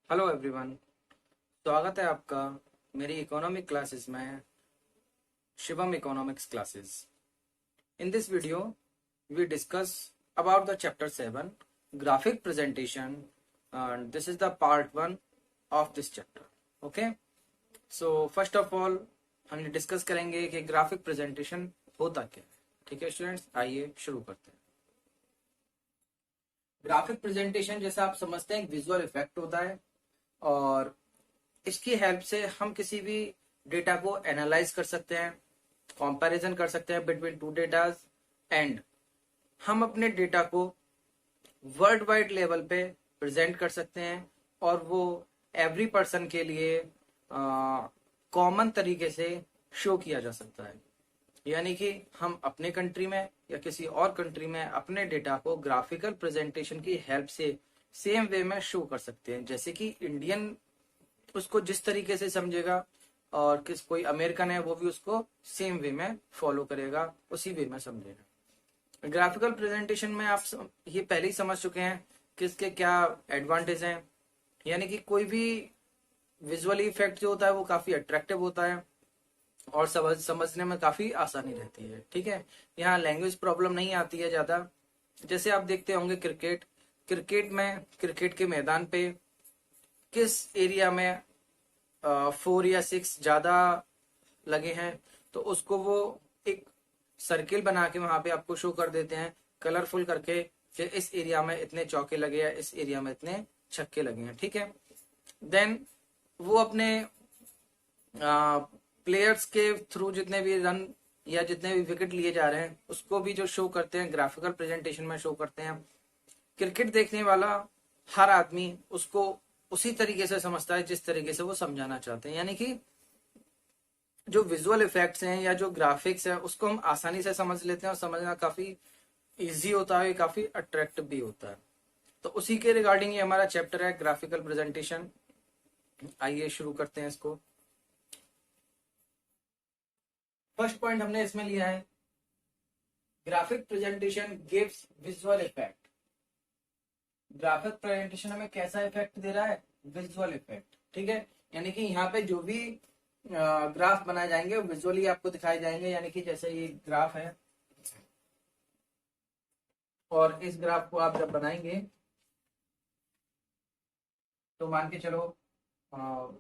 Hello everyone. स्वागत है आपका मेरी इकोनॉमिक क्लासेस में, Shivam economics classes. In this video we discuss about the chapter 7 graphic presentation, and this is the part 1 of this chapter. Okay, so first of all हम ये discuss करेंगे कि graphic presentation होता क्या है। ठीक है स्टूडेंट्स, आइए शुरू करते हैं। ग्राफिक प्रेजेंटेशन जैसा आप समझते हैं एक विजुअल इफेक्ट होता है, और इसकी हेल्प से हम किसी भी डेटा को एनालाइज कर सकते हैं, कंपैरिजन कर सकते हैं बिटवीन टू डेटाज, एंड हम अपने डेटा को वर्ल्ड वाइड लेवल पे प्रेजेंट कर सकते हैं, और वो एवरी पर्सन के लिए कॉमन तरीके से शो किया जा सकता है। यानी कि हम अपने कंट्री में या किसी और कंट्री में अपने डेटा को ग्राफिकल प्रेजेंटेशन की हेल्प से सेम वे में शो कर सकते हैं। जैसे कि इंडियन उसको जिस तरीके से समझेगा, और किस कोई अमेरिकन है वो भी उसको सेम वे में फॉलो करेगा, उसी वे में समझेगा। ग्राफिकल प्रेजेंटेशन में आप ये पहले ही समझ चुके हैं किसके क्या एडवांटेज हैं। यानी कि कोई भी विजुअली इफेक्ट जो होता है वो काफी अट्रैक्टिव होता है, और समझने में काफी आसानी रहती है। ठीक है, यहाँ लैंग्वेज प्रॉब्लम नहीं आती है ज्यादा। जैसे आप देखते होंगे क्रिकेट, क्रिकेट के मैदान पे किस एरिया में 4 या 6 ज्यादा लगे हैं, तो उसको वो एक सर्किल बना के वहां पे आपको शो कर देते हैं कलरफुल करके कि इस एरिया में इतने चौके लगे या इस एरिया में इतने छक्के लगे हैं। ठीक है, देन वो अपने प्लेयर्स के थ्रू जितने भी रन या जितने भी विकेट लिए जा रहे हैं उसको भी जो शो करते हैं ग्राफिकल प्रेजेंटेशन में शो करते हैं। क्रिकेट देखने वाला हर आदमी उसको उसी तरीके से समझता है जिस तरीके से वो समझाना चाहते हैं। यानी कि जो विजुअल इफेक्ट्स हैं या जो ग्राफिक्स है उसको हम आसानी से समझ लेते हैं, और समझना काफी इजी होता है, काफी अट्रैक्टिव भी होता है। तो उसी के रिगार्डिंग ये हमारा चैप्टर है ग्राफिकल प्रेजेंटेशन। आइए शुरू करते हैं इसको। फर्स्ट पॉइंट हमने इसमें लिया है, graphic presentation gives visual effect. Graphic presentation हमें कैसा इफेक्ट दे रहा है? Visual effect. ठीक है, यानी कि यहाँ पे जो भी ग्राफ बनाए जाएंगे विजुअली आपको दिखाए जाएंगे। यानी कि जैसे ये ग्राफ है, और इस ग्राफ को आप जब बनाएंगे तो मान के चलो अ,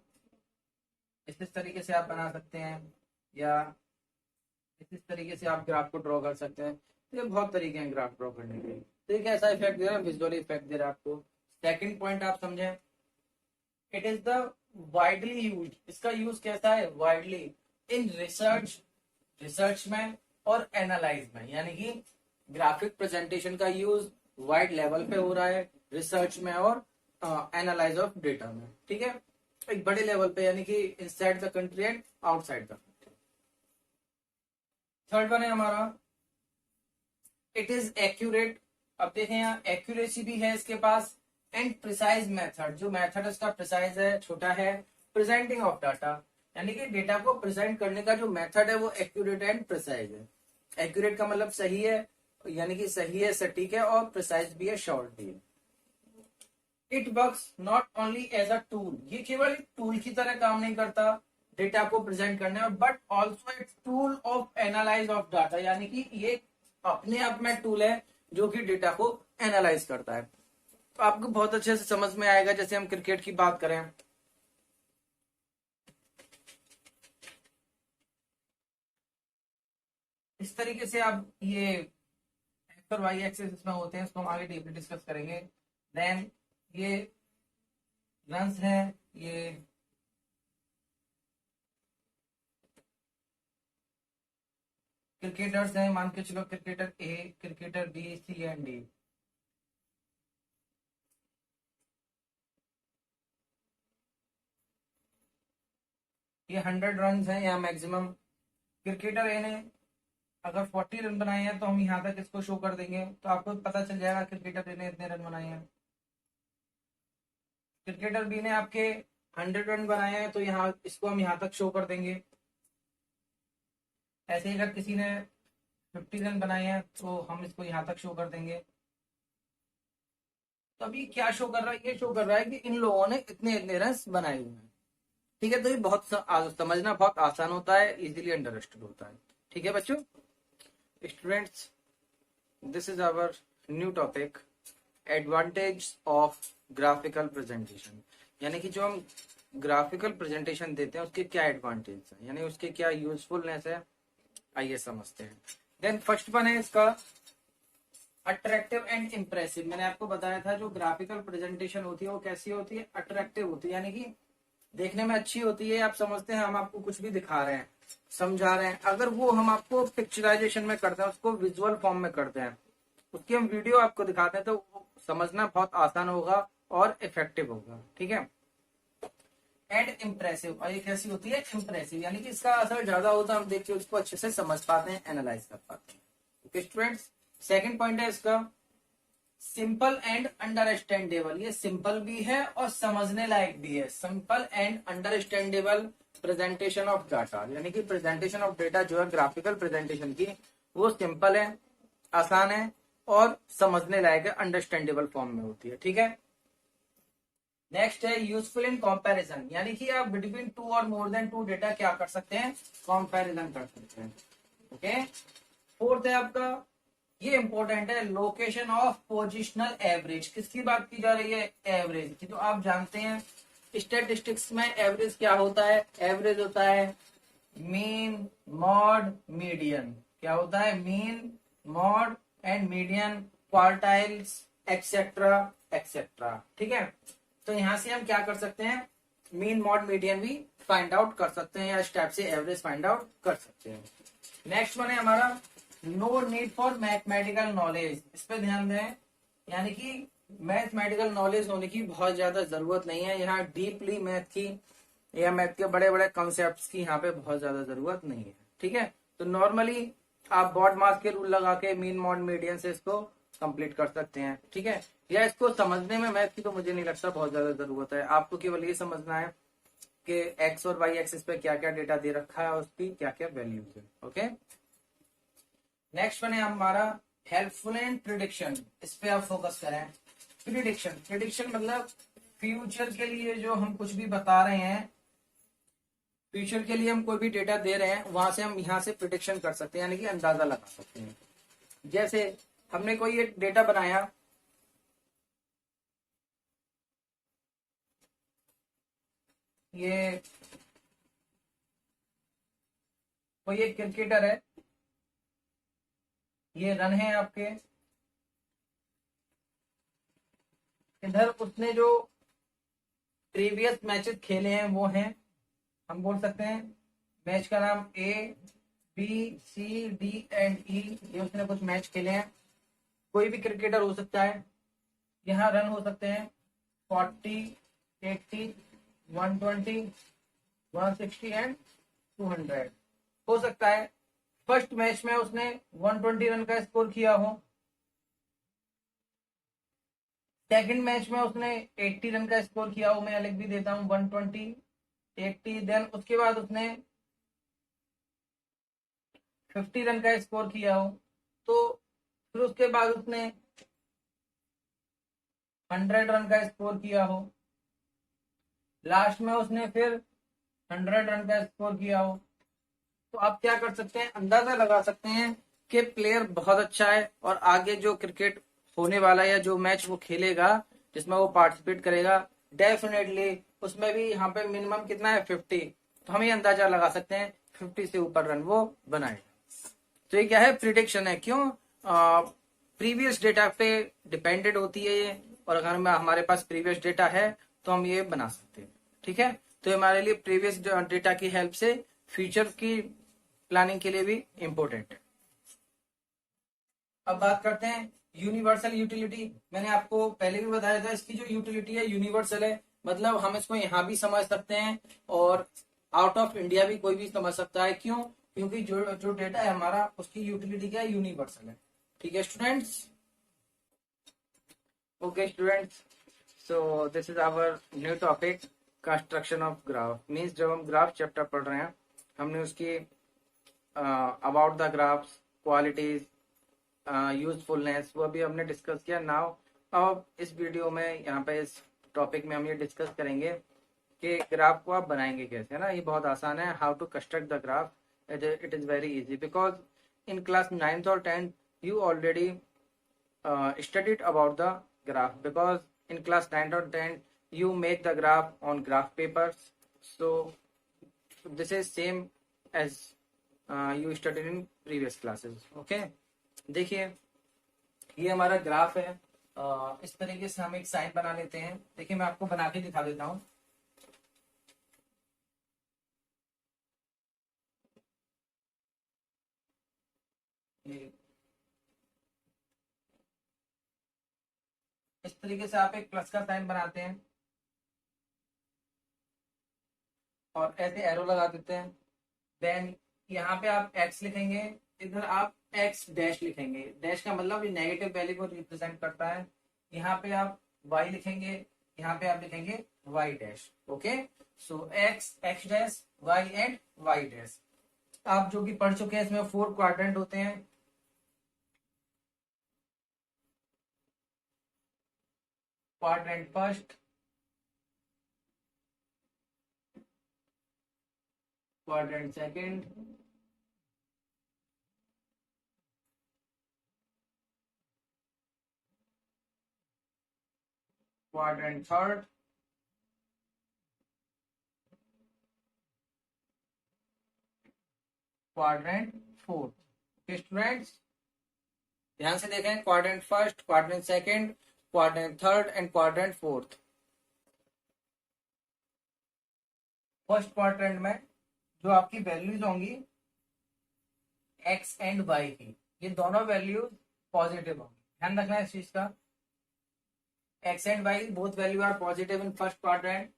इस तरीके से आप बना सकते हैं, या इस तरीके से आप ग्राफ को ड्रॉ कर सकते हैं। तो ये बहुत तरीके हैं ग्राफ ड्रॉ करने के। तो ये कैसा इफेक्ट दे रहा है? विजुअली इफेक्ट दे रहा है आपको। सेकंड पॉइंट आप समझें, it is the widely use. इसका यूज कैसा है? वाइडली इन रिसर्च, रिसर्च में और एनालाइज में। यानी कि ग्राफिक प्रेजेंटेशन का यूज वाइड लेवल पे हो रहा है, रिसर्च में और एनालाइज ऑफ डेटा में। ठीक है, एक बड़े लेवल पे, यानी कि inside the country and outside the country. Third one है हमारा, इट इज एक्यूरेट। अब देखें यहाँ एक्यूरेसी भी है इसके पास, एंड प्रिसाइज मेथड। जो मेथड उसका प्रिसाइज है, छोटा है। प्रेजेंटिंग ऑफ डाटा, यानी कि डेटा को प्रेजेंट करने का जो मेथड है वो एक्यूरेट एंड प्रिसाइज है। एक्यूरेट का मतलब सही है, यानी कि सही है, सटीक है, और प्रिसाइज भी है, शॉर्ट भी है। It works not only as a tool. ये केवल एक टूल की तरह काम नहीं करता डेटा को प्रेजेंट करने में, बट ऑल्सो एक tool of analyse of data. यानी कि ये अपने आप में टूल है जो कि डेटा को एनालाइज करता है। तो आपको बहुत अच्छे से समझ में आएगा। जैसे हम क्रिकेट की बात करें, इस तरीके से आप ये एक्स और वाई एक्सिस इसमें होते हैं, इसको हम आगे डीपली डिस्कस करेंगे। देन ये रन्स हैं, ये क्रिकेटर्स हैं, मान के चलो cricketer A, cricketer B, C and D. ये 100 रन है यहाँ मैक्सिमम। क्रिकेटर ए ने अगर 40 रन बनाए हैं तो हम यहाँ तक इसको शो कर देंगे, तो आपको पता चल जाएगा क्रिकेटर ए ने इतने रन बनाए हैं। क्रिकेटर बी ने आपके 100 रन बनाए हैं, तो यहाँ इसको हम यहाँ तक शो कर देंगे। ऐसे ही अगर किसी ने 50 रन बनाए हैं तो हम इसको यहाँ तक शो कर देंगे। तो अभी क्या शो कर रहा है, ये शो कर रहा है कि इन लोगों ने इतने इतने रन बनाए हुए हैं। ठीक है, तो ये बहुत समझना बहुत आसान होता है, इजीली अंडरस्टूड होता है। ठीक है बच्चों, students, this is our new topic, advantage of graphical presentation. यानी कि जो हम ग्राफिकल प्रेजेंटेशन देते हैं उसके क्या एडवांटेज है, यानी उसके क्या यूजफुलनेस है, आइए समझते हैं। देन फर्स्ट वन है इसका अट्रैक्टिव एंड इम्प्रेसिव। मैंने आपको बताया था जो ग्राफिकल प्रेजेंटेशन होती है वो कैसी होती है, अट्रैक्टिव होती है, यानी कि देखने में अच्छी होती है। आप समझते हैं हम आपको कुछ भी दिखा रहे हैं, समझा रहे हैं, अगर वो हम आपको पिक्चराइजेशन में करते हैं, उसको विजुअल फॉर्म में करते हैं, उसकी हम वीडियो आपको दिखाते हैं, तो वो समझना बहुत आसान होगा और इफेक्टिव होगा। ठीक है, एंड इम्प्रेसिव, और ये कैसी होती है, इम्प्रेसिव, यानी कि इसका असर ज्यादा होता है, हम देख के उसको अच्छे से समझ पाते हैं, एनालाइज कर पाते हैं। ओके स्टूडेंट्स, सेकंड पॉइंट है इसका सिंपल एंड अंडरस्टैंडेबल। ये सिंपल भी है और समझने लायक भी है। Simple and understandable presentation of data, यानी कि प्रेजेंटेशन ऑफ डेटा जो है ग्राफिकल प्रेजेंटेशन की, वो सिंपल है, आसान है और समझने लायक है, अंडरस्टैंडेबल फॉर्म में होती है। ठीक है, नेक्स्ट है यूजफुल इन कंपैरिजन, यानी कि आप बिटवीन टू और मोर देन टू डेटा क्या कर सकते हैं, कंपैरिजन कर सकते हैं। ओके, फोर्थ है आपका, ये इंपॉर्टेंट है, लोकेशन ऑफ पोजिशनल एवरेज। किसकी बात की जा रही है, एवरेज की। तो आप जानते हैं स्टैटिस्टिक्स में एवरेज क्या होता है, एवरेज होता है मीन मॉड मीडियन। क्या होता है, mean mod and median, quartiles etcetera etcetera. ठीक है, तो यहां से हम क्या कर सकते हैं, मीन मॉड मीडियन भी फाइंड आउट कर सकते हैं, या इस टाइप से एवरेज फाइंड आउट कर सकते हैं। नेक्स्ट वन है हमारा no need for mathematical knowledge. इस पे ध्यान दें, यानी कि मैथमेटिकल नॉलेज होने की बहुत ज्यादा जरूरत नहीं है। यहाँ डीपली मैथ की या मैथ के बड़े बड़े कॉन्सेप्ट्स की यहाँ पे बहुत ज्यादा जरूरत नहीं है। ठीक है, तो नॉर्मली आप बॉड मास के रूल लगा के मीन मॉड मीडियन से इसको कंप्लीट कर सकते हैं। ठीक है, या इसको समझने में मैथ की तो मुझे नहीं लगता बहुत ज्यादा जरूरत है। आपको केवल ये समझना है कि एक्स और वाई एक्सिस पे क्या क्या डेटा दे रखा है, उसकी क्या क्या वैल्यूज है। ओके, नेक्स्ट वन है हमारा हेल्पफुल एंड प्रिडिक्शन। इस पे आप फोकस करें। प्रिडिक्शन, प्रिडिक्शन मतलब फ्यूचर के लिए जो हम कुछ भी बता रहे हैं, फ्यूचर के लिए हम कोई भी डेटा दे रहे हैं, वहां से हम यहाँ से प्रिडिक्शन कर सकते हैं, यानी कि अंदाजा लगा सकते हैं। जैसे हमने कोई एक डेटा बनाया, ये कोई एक क्रिकेटर है, ये रन है आपके, इधर उसने जो प्रीवियस मैचेस खेले हैं वो हैं, हम बोल सकते हैं मैच का नाम A B C D and E, ये उसने कुछ मैच खेले हैं। कोई भी क्रिकेटर हो सकता है, यहाँ रन हो सकते हैं 40, 80, 120, 160 एंड 200 हो सकता है। फर्स्ट मैच में उसने 120 रन का स्कोर किया हो, सेकंड मैच में उसने 80 रन का स्कोर किया हो, मैं लिख भी देता हूँ 120 80, देन उसके बाद उसने 50 रन का स्कोर किया हो, तो फिर उसके बाद उसने 100 रन का स्कोर किया हो, लास्ट में उसने फिर 100 रन का स्कोर किया हो। तो आप क्या कर सकते हैं, अंदाजा लगा सकते हैं कि प्लेयर बहुत अच्छा है और आगे जो क्रिकेट होने वाला है या जो मैच वो खेलेगा जिसमें वो पार्टिसिपेट करेगा, डेफिनेटली उसमें भी यहाँ पे मिनिमम कितना है 50, तो हम ये अंदाजा लगा सकते हैं 50 से ऊपर रन वो बनाएगा। तो ये क्या है, प्रिडिक्शन है। क्यों, प्रीवियस डेटा पे डिपेंडेड होती है ये, और अगर हमारे पास प्रीवियस डेटा है तो हम ये बना सकते हैं। ठीक है, तो हमारे लिए प्रीवियस डेटा की हेल्प से फ्यूचर की प्लानिंग के लिए भी इंपॉर्टेंट है। अब बात करते हैं यूनिवर्सल यूटिलिटी। मैंने आपको पहले भी बताया था, इसकी जो यूटिलिटी है यूनिवर्सल है, मतलब हम इसको यहाँ भी समझ सकते हैं और आउट ऑफ इंडिया भी कोई भी समझ सकता है। क्यों, क्योंकि जो जो डेटा है हमारा उसकी यूटिलिटी क्या है, यूनिवर्सल है। ठीक है students, okay students, so this is our new topic, construction of graph. Means जब हम ग्राफ चैप्टर पढ़ रहे हैं, हमने उसकी about the graphs, qualities, usefulness, वो भी हमने डिस्कस किया। नाउ अब इस वीडियो में यहाँ पे इस टॉपिक में हम ये डिस्कस करेंगे कि ग्राफ को आप बनाएंगे कैसे, है ना। ये बहुत आसान है, how to construct the graph. It is very easy because in class 9th और 10th you already studied about the graph, because in class 9 or 10 you make the graph on graph papers. So this is same as you studied in previous classes. Okay, देखिए ये हमारा graph है। इस तरीके से हम एक साइन बना लेते हैं। देखिए मैं आपको बना के दिखा देता हूँ। इस तरीके से आप एक प्लस का साइन बनाते हैं और ऐसे एरो लगा देते हैं। देन यहाँ पे आप x लिखेंगे, इधर आप x डैश लिखेंगे। डैश का मतलब ये नेगेटिव वैल्यू को रिप्रेजेंट करता है। यहाँ पे आप y लिखेंगे, यहाँ पे आप लिखेंगे y dash. Okay, so x dash y and y dash. आप जो कि पढ़ चुके हैं, इसमें 4 क्वाड्रेंट होते हैं। Quadrant first, quadrant second, quadrant third, quadrant fourth. Students ध्यान से देखें, quadrant first, quadrant second, quadrant third and quadrant fourth. First quadrant में जो आपकी वैल्यूज होंगी x एंड y की, ये दोनों वैल्यूज पॉजिटिव होंगी। ध्यान रखना है इस चीज का। x and y both value are positive in first quadrant.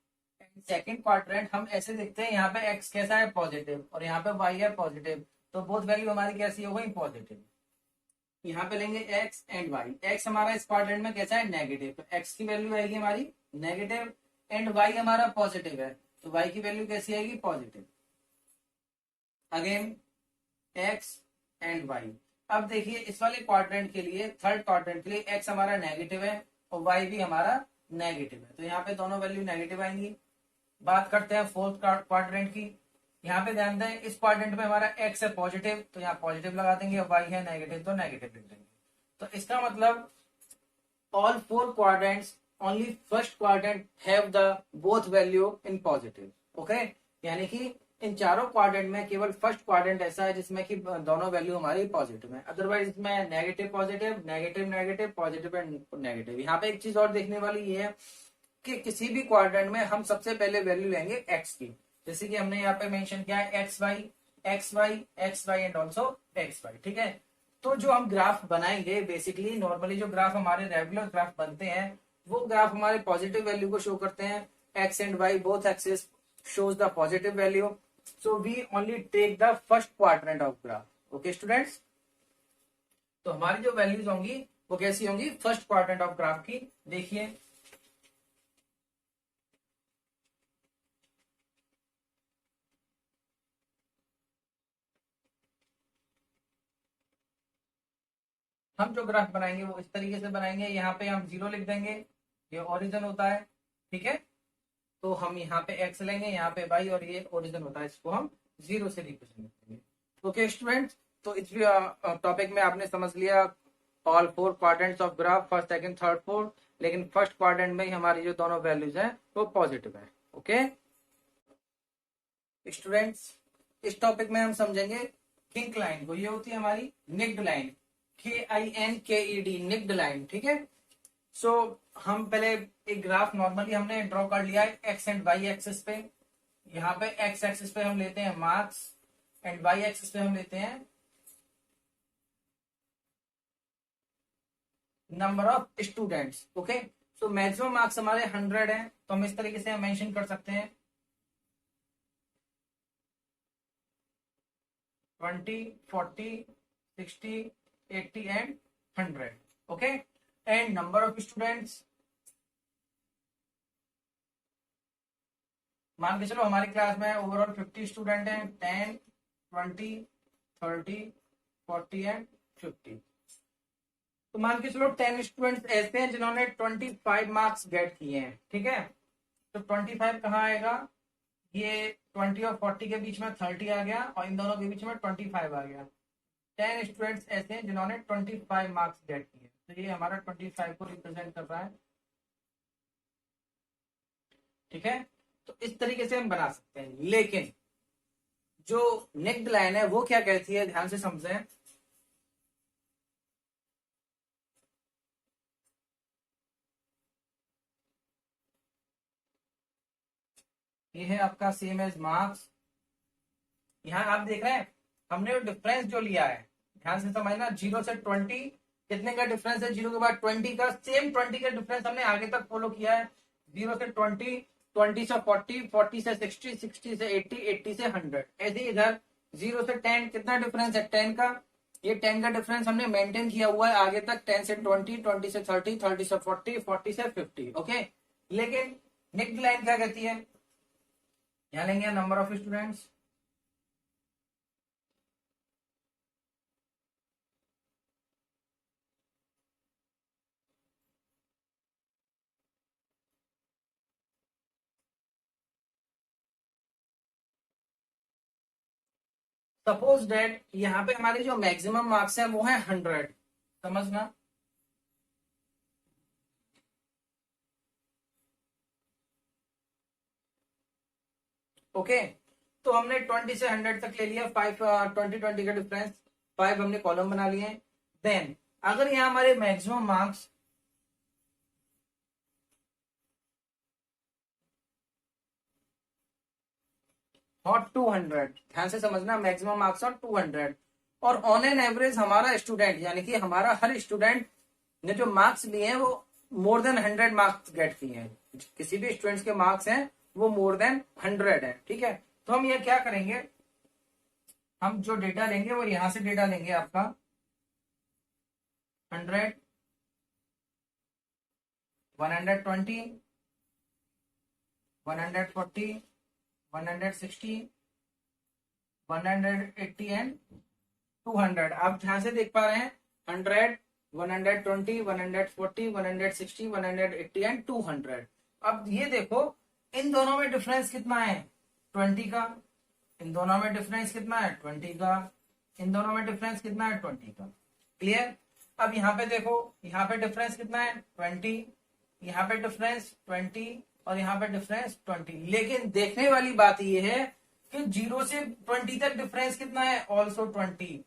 Second quadrant हम ऐसे देखते हैं, यहाँ पे x कैसा है, पॉजिटिव, और यहाँ पे y है पॉजिटिव, तो बोथ वैल्यू हमारी कैसी हो गई, पॉजिटिव। यहाँ पे लेंगे x एंड y। x हमारा इस क्वाड्रेंट में कैसा है, नेगेटिव, तो x की वैल्यू आएगी हमारी नेगेटिव, एंड y हमारा पॉजिटिव है, तो y की वैल्यू कैसी आएगी, positive. Again x and y। अब देखिए इस वाले क्वाड्रेंट के लिए, थर्ड क्वाड्रेंट के लिए x हमारा नेगेटिव है और y भी हमारा नेगेटिव है, तो यहाँ पे दोनों वैल्यू नेगेटिव आएंगी। बात करते हैं फोर्थ क्वाड्रेंट की। यहाँ पे ध्यान दें, इस क्वाड्रेंट में हमारा x है पॉजिटिव, तो यहाँ पॉजिटिव लगा देंगे, y है नेगेटिव तो नेगेटिव लिख देंगे। तो इसका मतलब all 4 quadrants, only first quadrant have the both value in positive. Okay, यानी कि इन चारों क्वाड्रेंट में केवल फर्स्ट क्वाड्रेंट ऐसा है जिसमें कि दोनों वैल्यू हमारी पॉजिटिव है। अदरवाइज इसमें negative positive, negative negative, positive and negative. यहाँ पे एक चीज और देखने वाली ये है कि किसी भी क्वाड्रेंट में हम सबसे पहले वैल्यू लेंगे x की, जैसे कि हमने यहाँ पे मेंशन किया है X Y and also X Y. ठीक है, तो जो हम ग्राफ बनाएंगे, बेसिकली नॉर्मली जो ग्राफ हमारे रेगुलर ग्राफ बनते हैं, वो ग्राफ हमारे पॉजिटिव वैल्यू को शो करते हैं। X and Y both axis shows the positive value, so we only take the first quadrant of graph. Okay students, तो हमारी जो वैल्यूज होंगी वो कैसी होंगी, फर्स्ट क्वाड्रेंट ऑफ ग्राफ की। देखिए हम जो ग्राफ बनाएंगे वो इस तरीके से बनाएंगे। यहाँ पे हम 0 लिख देंगे, ये ओरिजिन होता है। ठीक है, तो हम यहाँ पे x लेंगे, यहाँ पे y, और ये ओरिजिन होता है, इसको हम 0 से रिप्रेजेंट करेंगे। ओके स्टूडेंट्स, तो इस टॉपिक में आपने समझ लिया all 4 quadrants of graph, first second third fourth, लेकिन फर्स्ट क्वाड्रेंट में ही हमारी जो दोनों वैल्यूज हैं वो पॉजिटिव है। ओके स्टूडेंट्स, इस टॉपिक में हम समझेंगे किंक लाइन को। ये होती है हमारी निक्ड लाइन, KINKED, निक्ड लाइन। ठीक है, सो हम पहले एक ग्राफ नॉर्मली हमने ड्रॉ कर लिया है एक्स एंड वाई एक्सिस पे। यहाँ पे एक्स एक्सिस पे हम लेते हैं मार्क्स एंड वाई एक्सिस पे हम लेते हैं number of students. Okay, so maximum marks हमारे 100 हैं, तो हम इस तरीके से हम मेंशन कर सकते हैं 20, 40, 60, 80 and 100। Okay, and number of students, मान के चलो हमारी क्लास में ओवरऑल 50 स्टूडेंट हैं, 10, 20, 30, 40 एंड 50। तो मान के चलो 10 स्टूडेंट्स ऐसे हैं जिन्होंने 25 मार्क्स गेट किए हैं, ठीक है। तो 25 कहाँ आएगा, ये 20 और 40 के बीच में 30 आ गया और इन दोनों के बीच में 25 आ गया। 10 स्टूडेंट्स ऐसे हैं जिन्होंने 25 मार्क्स गेट किए, तो ये हमारा 25 को रिप्रेजेंट कर रहा है, ठीक है। तो इस तरीके से हम बना सकते हैं, लेकिन जो नेक्ड लाइन है वो क्या कहती है, ध्यान से समझें। ये है आपका सेम एज मार्क्स। यहाँ आप देख रहे हैं हमने डिफरेंस जो लिया है, ध्यान से समझना, 0 से 20 कितने का डिफरेंस है, 0 के बाद 20 का, सेम 20 का डिफरेंस हमने आगे तक फॉलो किया है। 0 से 20, 20 से 40, 40 से 60, 60 से 80, 80 से 100। ऐसे इधर 0 से 10 कितना डिफरेंस है, 10 का। ये 10 का डिफरेंस हमने मेंटेन किया हुआ है आगे तक, 10 से 20, 20 से 30, 30 से 40, 40 से 50, ओके। लेकिन नेक्स्ट लाइन क्या कहती है, यहाँ लेंगे number of students, suppose date यहाँ पे हमारे जो मैक्सिमम मार्क्स है वो है 100, समझना। ओके, तो हमने 20 से 100 तक ले लिया, 5 20 20 का डिफरेंस, 5 हमने कॉलम बना लिए। देन अगर यहाँ हमारे मैक्सिमम मार्क्स और 200, ध्यान से समझना, मैक्सिमम मार्क्स और 200, और ऑन एन एवरेज हमारा स्टूडेंट यानी कि हमारा हर स्टूडेंट ने जो मार्क्स लिए हैं वो मोर देन 100 मार्क्स गेट किए हैं, किसी भी स्टूडेंट्स के मार्क्स हैं वो मोर देन 100 है, ठीक है। तो हम ये क्या करेंगे, हम जो डेटा लेंगे वो यहां से डेटा लेंगे आपका 100, 120, 140, 160, 180 एंड 200। आप ध्यान से देख पा रहे हैं 100, 120, 140, 160, 180 एंड 200। अब ये देखो इन दोनों में डिफरेंस कितना है, 20 का। इन दोनों में डिफरेंस कितना है, 20 का। इन दोनों में डिफरेंस कितना है, 20 का। क्लियर। अब यहाँ पे देखो, यहाँ पे डिफरेंस कितना है, 20, यहाँ पे डिफरेंस 20 और यहाँ पे डिफरेंस 20। लेकिन देखने वाली बात यह है कि 0 से 20 तक डिफरेंस कितना है, ऑल्सो 20,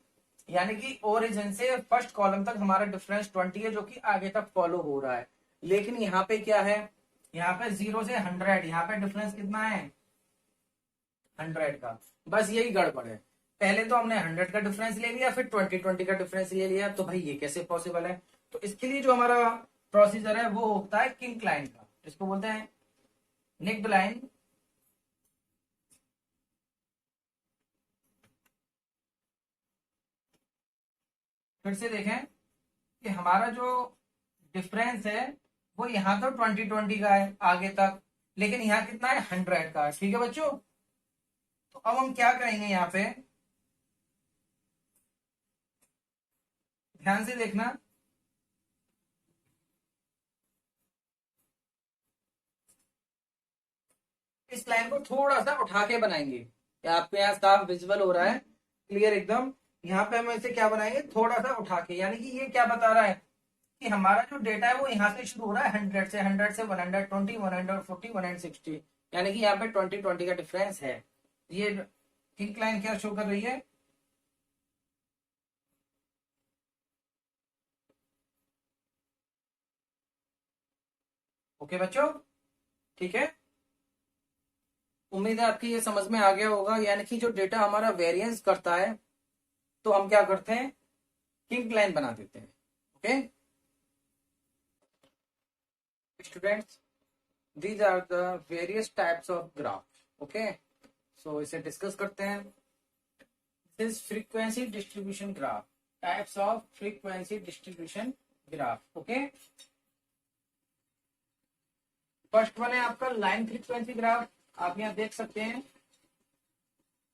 यानी कि ओरिजिन से फर्स्ट कॉलम तक हमारा डिफरेंस 20 है जो कि आगे तक फॉलो हो रहा है। लेकिन यहाँ पे क्या है, यहाँ पे 0 से 100, यहाँ पे डिफरेंस कितना है, 100 का। बस यही गड़बड़ है, पहले तो हमने 100 का डिफरेंस ले लिया, फिर 20 20 का डिफरेंस ले लिया, तो भाई ये कैसे पॉसिबल है। तो इसके लिए जो हमारा प्रोसीजर है वो होता है किंक लाइन का, जिसको बोलते हैं निक्ड लाइन। फिर से देखें कि हमारा जो डिफरेंस है वो यहाँ तो 20 20 का है आगे तक, लेकिन यहाँ कितना है, 100 का, ठीक है बच्चों। तो अब हम क्या करेंगे, यहाँ पे ध्यान से देखना, इस लाइन को थोड़ा सा उठा के बनाएंगे, या आपको यहाँ साफ विजुअल हो रहा है, क्लियर एकदम। यहाँ पे हम इसे क्या बनाएंगे, थोड़ा सा उठा के, यानी कि ये क्या बता रहा है कि हमारा जो डेटा है वो यहाँ से शुरू हो रहा है 100 से, 100 से 120, 140, 160, यानी कि यहाँ पे 20 20 का डिफरेंस है। ये किंक लाइन क्या शो कर रही है, ओके बच्चों, ठीक है। उम्मीद है आपकी ये समझ में आ गया होगा, यानी कि जो डेटा हमारा वेरिएंस करता है तो हम क्या करते हैं, किंक लाइन बना देते हैं, okay students. These are the various types of graph, okay. So इसे डिस्कस करते हैं। This frequency distribution graph, types of frequency distribution graph, okay. First one है आपका लाइन फ्रीक्वेंसी ग्राफ, आप यहाँ देख सकते हैं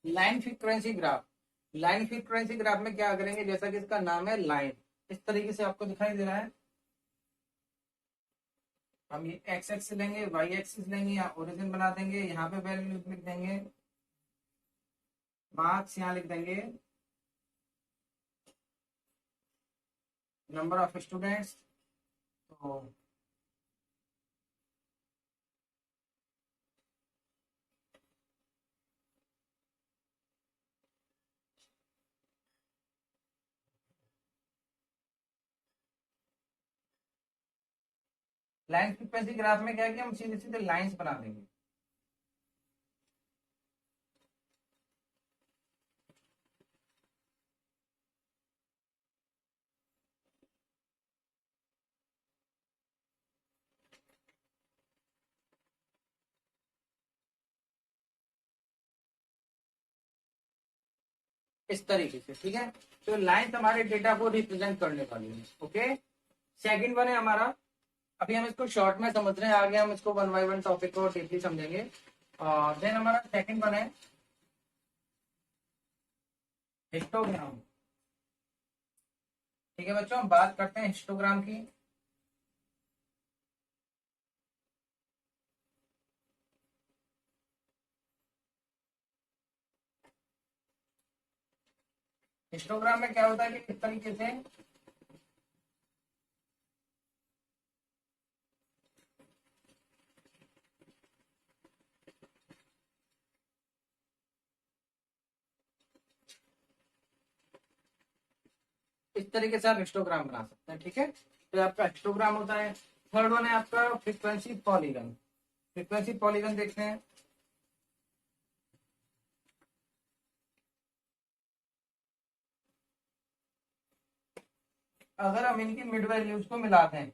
line frequency graph. Line frequency graph में क्या करेंगे, जैसा कि इसका नाम है लाइन, इस तरीके से आपको दिखाई दे रहा है। हम ये एक्स एक्सिस लेंगे, वाई एक्सिस लेंगे, या ओरिजिन बना देंगे, यहाँ पे वैल्यू लिख देंगे, मार्क्स यहाँ लिख देंगे, नंबर ऑफ स्टूडेंट्स। तो लाइन फ्रीक्वेंसी ग्राफ में क्या है कि हम सीधे सीधे लाइंस बना देंगे। इस तरीके से, ठीक है। तो लाइंस हमारे डेटा को रिप्रेजेंट करने वाली है। ओके, सेकंड वन है हमारा, अभी हम इसको शॉर्ट में समझ रहे हैं, आगे हम इसको वन बाय वन टॉपिक को डीपली समझेंगे। देन हमारा सेकंड वन है हिस्टोग्राम। ठीक है बच्चों, हम बात करते हैं हिस्टोग्राम की। हिस्टोग्राम में क्या होता है कि किस तरीके से इस तरीके से आप हिस्टोग्राम बना सकते हैं। ठीक है, तो आपका हिस्टोग्राम होता है। थर्ड वन है आपका फ्रीक्वेंसी पॉलीगन। फ्रीक्वेंसी पॉलीगन देखते हैं। अगर हम इनकी मिड वैल्यूज को मिलाते हैं,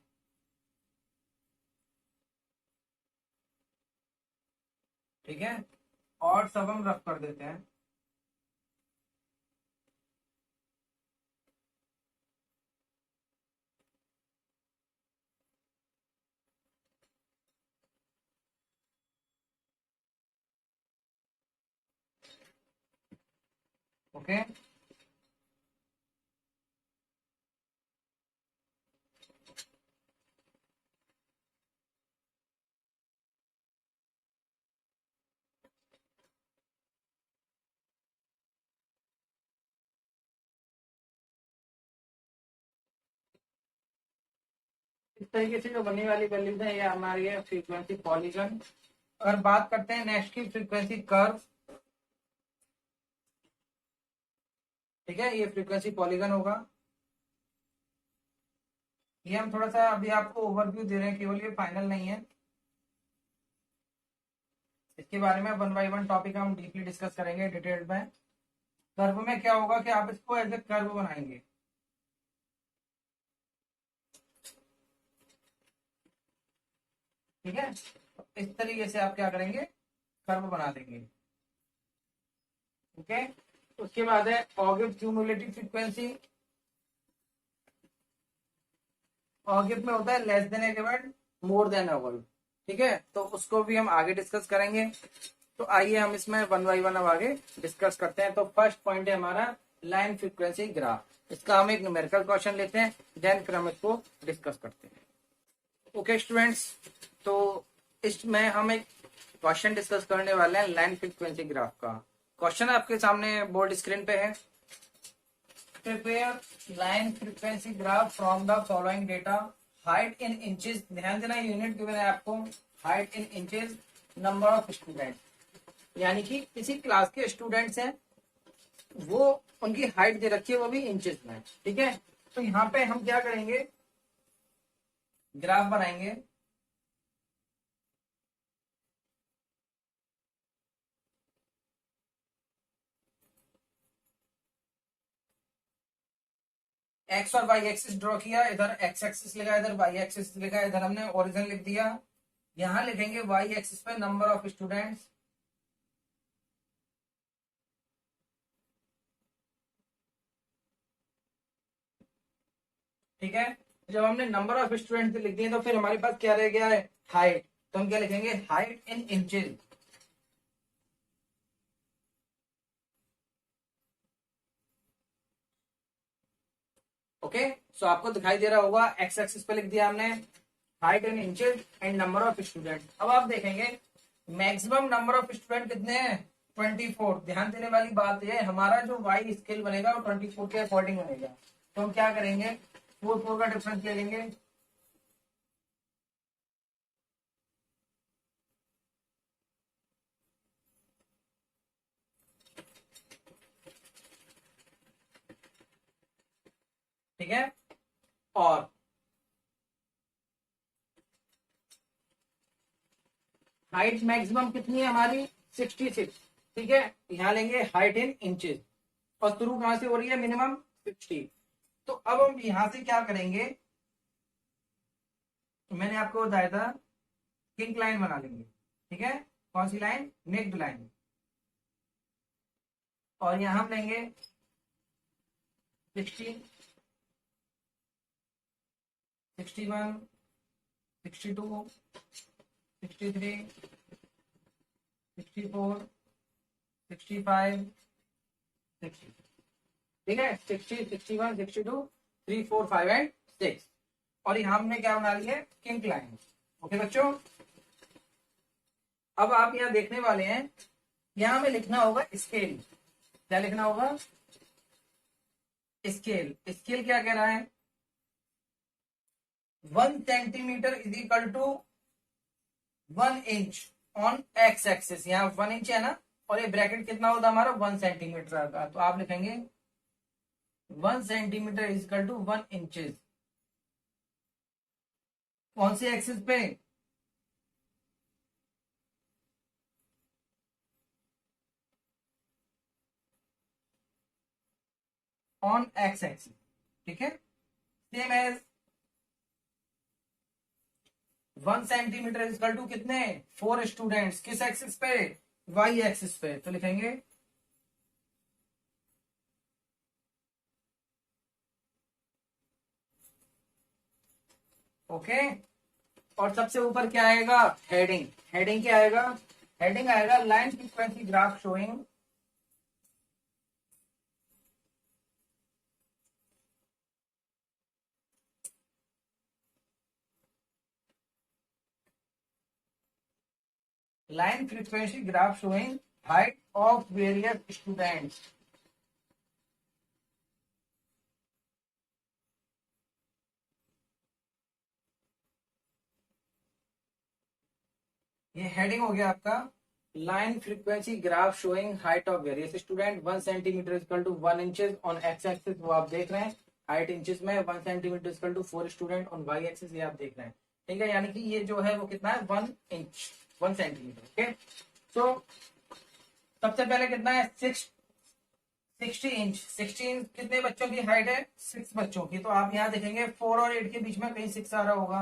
ठीक है, और सब हम रफ कर देते हैं, ओके। इस तरीके से जो बनने वाली वैल्यूज है ये हमारी है फ्रीक्वेंसी पॉलीगन। अगर बात करते हैं नेक्स्ट की फ्रीक्वेंसी कर्व, ठीक है, ये फ्रीक्वेंसी पॉलीगन होगा। ये हम थोड़ा सा अभी आपको ओवरव्यू दे रहे हैं, केवल ये फाइनल नहीं है। इसके बारे में वन बाय वन टॉपिक हम डीपली डिस्कस करेंगे डिटेल में। कर्व में क्या होगा कि आप इसको एज ए कर्व बनाएंगे, ठीक है। इस तरीके से आप क्या करेंगे, कर्व बना देंगे। ओके, उसके बाद है ऑगिव क्यूमुलेटिव फ्रीक्वेंसी। ऑगिव में होता है less than A given, more than a one, ठीक है। तो उसको भी हम आगे डिस्कस करेंगे। तो आइए हम इसमें वन बाई वन अब आगे डिस्कस करते हैं। तो फर्स्ट पॉइंट है हमारा लाइन फ्रीक्वेंसी ग्राफ। इसका हम एक न्यूमेरिकल क्वेश्चन लेते हैं, देन फिर हम इसको डिस्कस करते हैं। ओके स्टूडेंट्स, तो इसमें हम एक क्वेश्चन डिस्कस करने वाले हैं लाइन फ्रीक्वेंसी ग्राफ का। क्वेश्चन आपके सामने बोर्ड स्क्रीन पे है। Prepare line frequency graph from the following data, height in inches, ध्यान देना यूनिट गिवन है आपको, height in inches, number of student, यानी कि किसी क्लास के स्टूडेंट्स हैं, वो उनकी हाइट दे रखी है, वो भी इंचेस में, ठीक है। तो यहाँ पे हम क्या करेंगे, ग्राफ बनाएंगे। एक्स और वाई एक्सिस ड्रॉ किया, इधर एक्स एक्सिस लिखा, इधर वाई एक्सिस लिखा, इधर हमने ओरिजिन लिख दिया। यहां लिखेंगे वाई एक्सिस पे नंबर ऑफ स्टूडेंट्स, ठीक है। जब हमने नंबर ऑफ स्टूडेंट लिख दिए तो फिर हमारे पास क्या रह गया है, हाइट। तो हम क्या लिखेंगे, हाइट इन इंचेस, ओके। सो आपको दिखाई दे रहा होगा, एक्स एक्सिस पे लिख दिया हमने height in inches and number of student. अब आप देखेंगे मैक्सिमम नंबर ऑफ स्टूडेंट कितने हैं, 24। ध्यान देने वाली बात यह है, हमारा जो वाई स्केल बनेगा वो 24 के अकॉर्डिंग बनेगा। तो हम क्या करेंगे, 4 का डिफरेंस ले लेंगे। ठीक है, और हाइट मैक्सिमम कितनी है हमारी, 66। ठीक है, यहां लेंगे हाइट इन इंचेस, और शुरू कहां से हो रही है, मिनिमम 60। तो अब हम यहां से क्या करेंगे, तो मैंने आपको बताया था किंक लाइन बना लेंगे। ठीक है, कौन सी लाइन, नेक्ड लाइन। और यहां हम लेंगे 60, 61, 62, 63, 64, 65, 60। ठीक है, 60, 61, 62, 3, 4, 5 एंड 6। और यहाँ हमने क्या बना लिया, किंक लाइन। ओके बच्चों, अब आप यहाँ देखने वाले हैं, यहाँ हमें लिखना होगा स्केल। क्या लिखना होगा, स्केल। स्केल क्या कह रहा है, 1 centimetre is equal to 1 inch on X axis. यहाँ 1 इंच है ना, और ये ब्रैकेट कितना होता है हमारा, 1 सेंटीमीटर का। तो आप लिखेंगे 1 centimetre is equal to 1 inches. कौन सी एक्सिस पे, ऑन एक्स एक्सिस। ठीक है, same as 1 centimetre is equal to कितने, 4 स्टूडेंट्स। किस एक्सिस पे, वाई एक्सिस पे। तो लिखेंगे ओके। और सबसे ऊपर क्या आएगा, हेडिंग। हेडिंग क्या आएगा, हेडिंग आएगा line frequency graph showing line frequency graph showing height of various students. ये हेडिंग हो गया आपका, line frequency graph showing height of various student. 1 centimetre equal to 1 inches on X axis, वो आप देख रहे हैं। हाइट इंचेस में 1 centimetre equal to 4 student on Y axis, ये आप देख रहे हैं। ठीक है, यानी कि ये जो है वो कितना है, 1 इंच, 1 सेंटीमीटर। ओके, तो सबसे पहले कितना है, 60 इंच। 60 इंच कितने बच्चों की हाइट है, 6 बच्चों की। तो आप यहाँ देखेंगे 4 और 8 के बीच में कहीं 6 आ रहा होगा।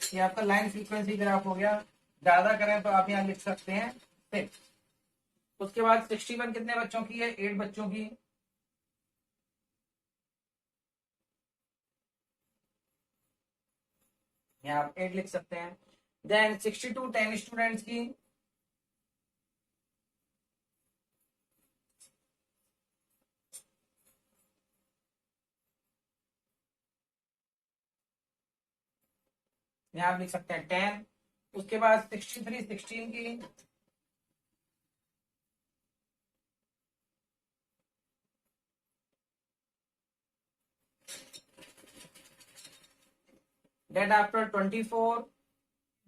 ये आपका लाइन फ्रीक्वेंसी ग्राफ हो गया। ज्यादा करें तो आप यहाँ लिख सकते हैं 6। उसके बाद 61 कितने बच्चों की है, 8 बच्चों की। यहाँ आप 8 लिख सकते हैं। देन 62 10 स्टूडेंट्स की। यहाँ आप लिख सकते हैं 10। उसके बाद 63 16 की। Then after 24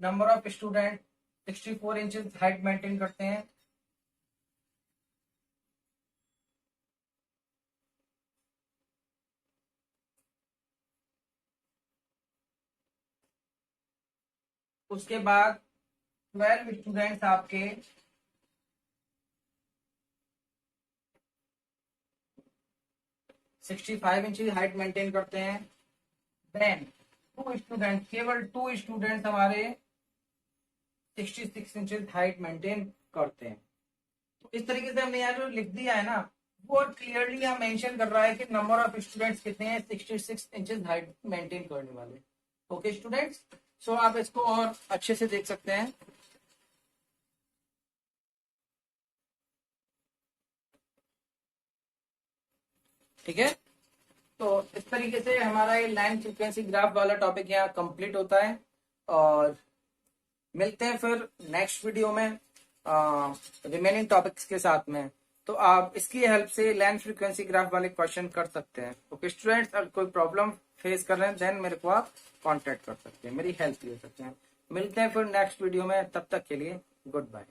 number of student 64 inches height maintain करते हैं। उसके बाद 12 स्टूडेंट्स आपके 65 इंच हाइट मेंटेन करते हैं। देन 2 स्टूडेंट, केवल 2 स्टूडेंट्स हमारे 66 इंच हाइट मेंटेन करते हैं। तो इस तरीके से हमने यहाँ जो लिख दिया है ना, वो क्लियरली यहाँ मेंशन कर रहा है कि नंबर ऑफ स्टूडेंट्स कितने हैं, 66 इंचेस हाइट मेंटेन करने वाले। ओके स्टूडेंट्स, सो आप इसको और अच्छे से देख सकते हैं। ठीक है। तो इस तरीके से हमारा ये लाइन फ्रीक्वेंसी ग्राफ वाला टॉपिक यहाँ कंप्लीट होता है, और मिलते हैं फिर नेक्स्ट वीडियो में रिमेनिंग टॉपिक्स के साथ में। तो आप इसकी हेल्प से लाइन फ्रीक्वेंसी ग्राफ वाले क्वेश्चन कर सकते हैं। ओके स्टूडेंट्स, अगर कोई प्रॉब्लम फेस कर रहे हैं देन मेरे को आप कांटेक्ट कर सकते हैं, मेरी हेल्प ले सकते हैं। मिलते हैं फिर नेक्स्ट वीडियो में, तब तक के लिए गुड बाय।